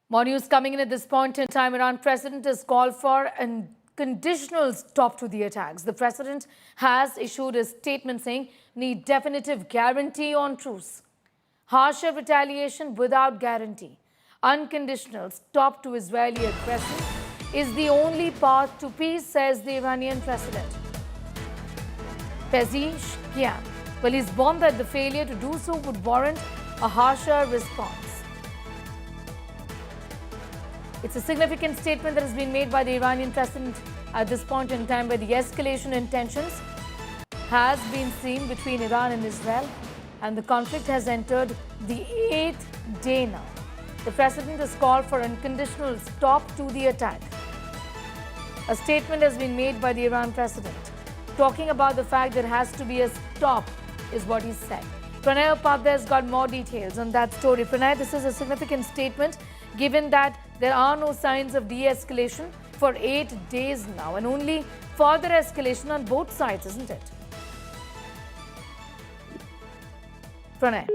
More news coming in at this point in time. Iran President has called for a conditional stop to the attacks. The President has issued a statement saying, need definitive guarantee on truce. Harsher retaliation without guarantee. Unconditional stop to Israeli aggression is the only path to peace, says the Iranian President. Pezeshkian. Well, he's warned that the failure to do so would warrant a harsher response. It's a significant statement that has been made by the Iranian President at this point in time, where the escalation in tensions has been seen between Iran and Israel, and the conflict has entered the 8th day now. The President has called for unconditional stop to the attack. A statement has been made by the Iran President, talking about the fact there has to be a stop, is what he said. Pranay Upadhyay has got more details on that story. Pranay, this is a significant statement given that there are no signs of de-escalation for 8 days now, and only further escalation on both sides, isn't it? Pranay.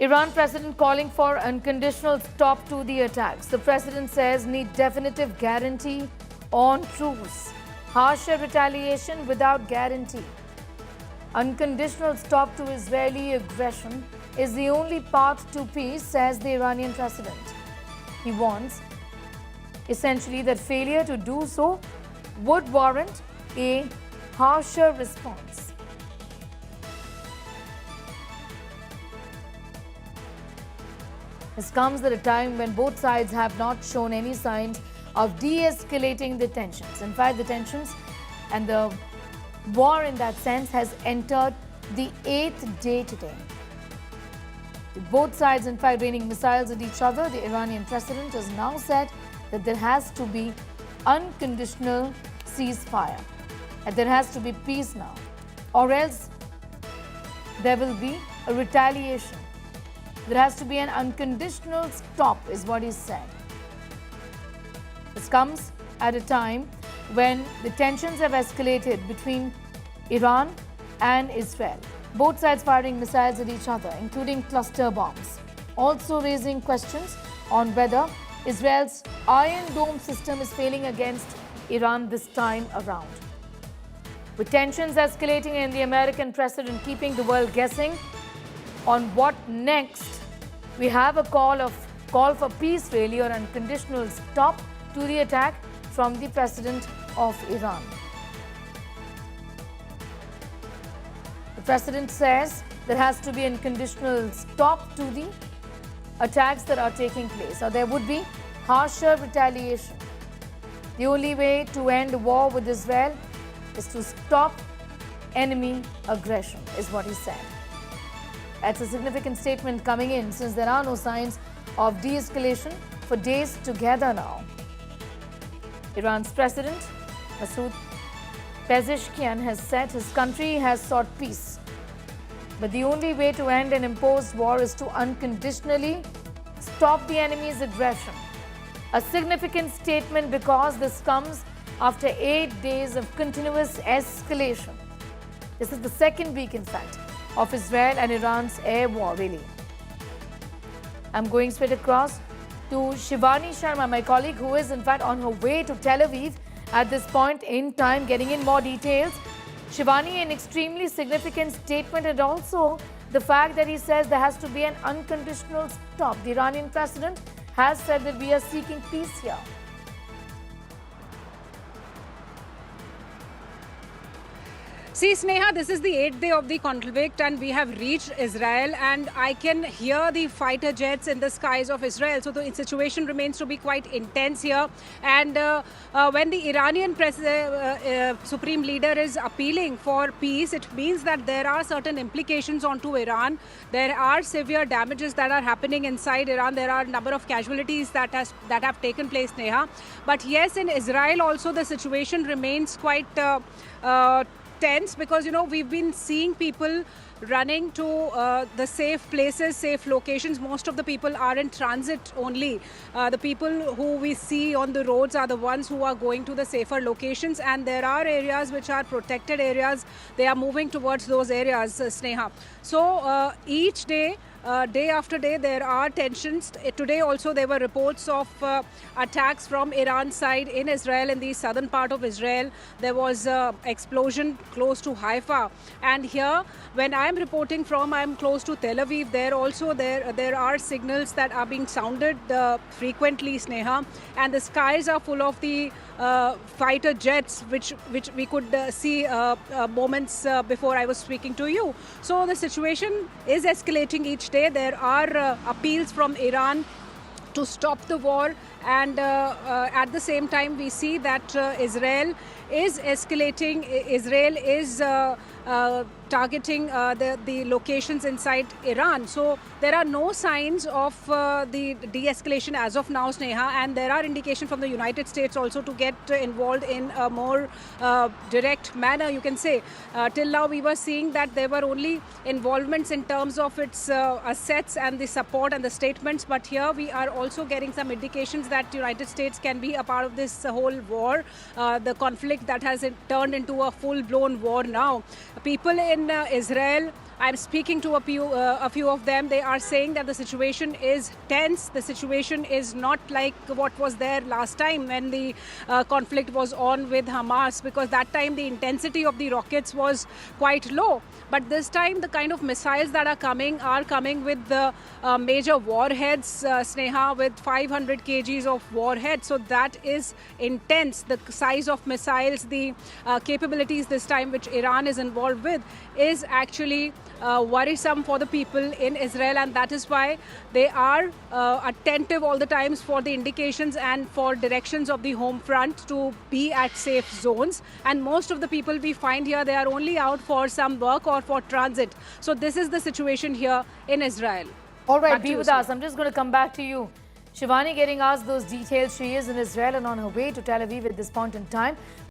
Iran President calling for unconditional stop to the attacks. The President says need definitive guarantee on truce. Harsher retaliation without guarantee. Unconditional stop to Israeli aggression is the only path to peace, says the Iranian President. He warns, essentially, that failure to do so would warrant a harsher response. This comes at a time when both sides have not shown any signs of de-escalating the tensions. In fact, the tensions and the war in that sense has entered the 8th day today. Both sides, in fact, raining missiles at each other. The Iranian President has now said that there has to be unconditional ceasefire, and there has to be peace now, or else there will be a retaliation. There has to be an unconditional stop, is what he said. This comes at a time when the tensions have escalated between Iran and Israel. Both sides firing missiles at each other, including cluster bombs. Also raising questions on whether Israel's Iron Dome system is failing against Iran this time around. With tensions escalating and the American president keeping the world guessing on what next, we have a call for peace really, or unconditional stop to the attack from the president of Iran. The president says there has to be unconditional stop to the attacks that are taking place, or there would be harsher retaliation. The only way to end the war with Israel is to stop enemy aggression, is what he said. That's a significant statement coming in since there are no signs of de-escalation for days together now. Iran's President Masoud Pezeshkian has said his country has sought peace, but the only way to end an imposed war is to unconditionally stop the enemy's aggression. A significant statement because this comes after 8 days of continuous escalation. This is the second week, in fact, of Israel and Iran's air war, really. I'm going straight across to Shivani Sharma, my colleague, who is in fact on her way to Tel Aviv at this point in time, getting in more details. Shivani, an extremely significant statement, and also the fact that he says there has to be an unconditional stop. The Iranian president has said that we are seeking peace here. See, Sneha, this is the 8th day of the conflict and we have reached Israel, and I can hear the fighter jets in the skies of Israel. So the situation remains to be quite intense here. And when the Iranian supreme leader is appealing for peace, it means that there are certain implications onto Iran. There are severe damages that are happening inside Iran. There are a number of casualties that have taken place, Sneha. But yes, in Israel also the situation remains quite tense, because we've been seeing people running to the safe places, safe locations. Most of the people are in transit only. The people who we see on the roads are the ones who are going to the safer locations, and there are areas which are protected areas. They are moving towards those areas, Sneha. So each day day after day there are tensions. Today also there were reports of attacks from Iran side in Israel, in the southern part of Israel. There was an explosion close to Haifa. And here, when I'm reporting from, I'm close to Tel Aviv. There are signals that are being sounded frequently, Sneha. And the skies are full of the fighter jets, which we could see moments before I was speaking to you. So the situation is escalating each day. There are appeals from Iran to stop the war, and at the same time we see that Israel is escalating. Israel is targeting the locations inside Iran. So there are no signs of the de-escalation as of now, Sneha, and there are indications from the United States also to get involved in a more direct manner, you can say. Till now we were seeing that there were only involvements in terms of its assets and the support and the statements, but here we are also getting some indications that the United States can be a part of this whole war, the conflict that has turned into a full-blown war now. People in Israel, I'm speaking to a few of them. They are saying that the situation is tense. The situation is not like what was there last time when the conflict was on with Hamas, because that time the intensity of the rockets was quite low. But this time the kind of missiles that are coming with the major warheads, Sneha, with 500 kgs of warheads. So that is intense. The size of missiles, the capabilities this time which Iran is involved with is actually worrisome for the people in Israel, and that is why they are attentive all the times for the indications and for directions of the home front to be at safe zones. And most of the people we find here, they are only out for some work or for transit. So this is the situation here in Israel. All right, be with us. I'm just going to come back to you. Shivani getting asked those details. She is in Israel and on her way to Tel Aviv at this point in time.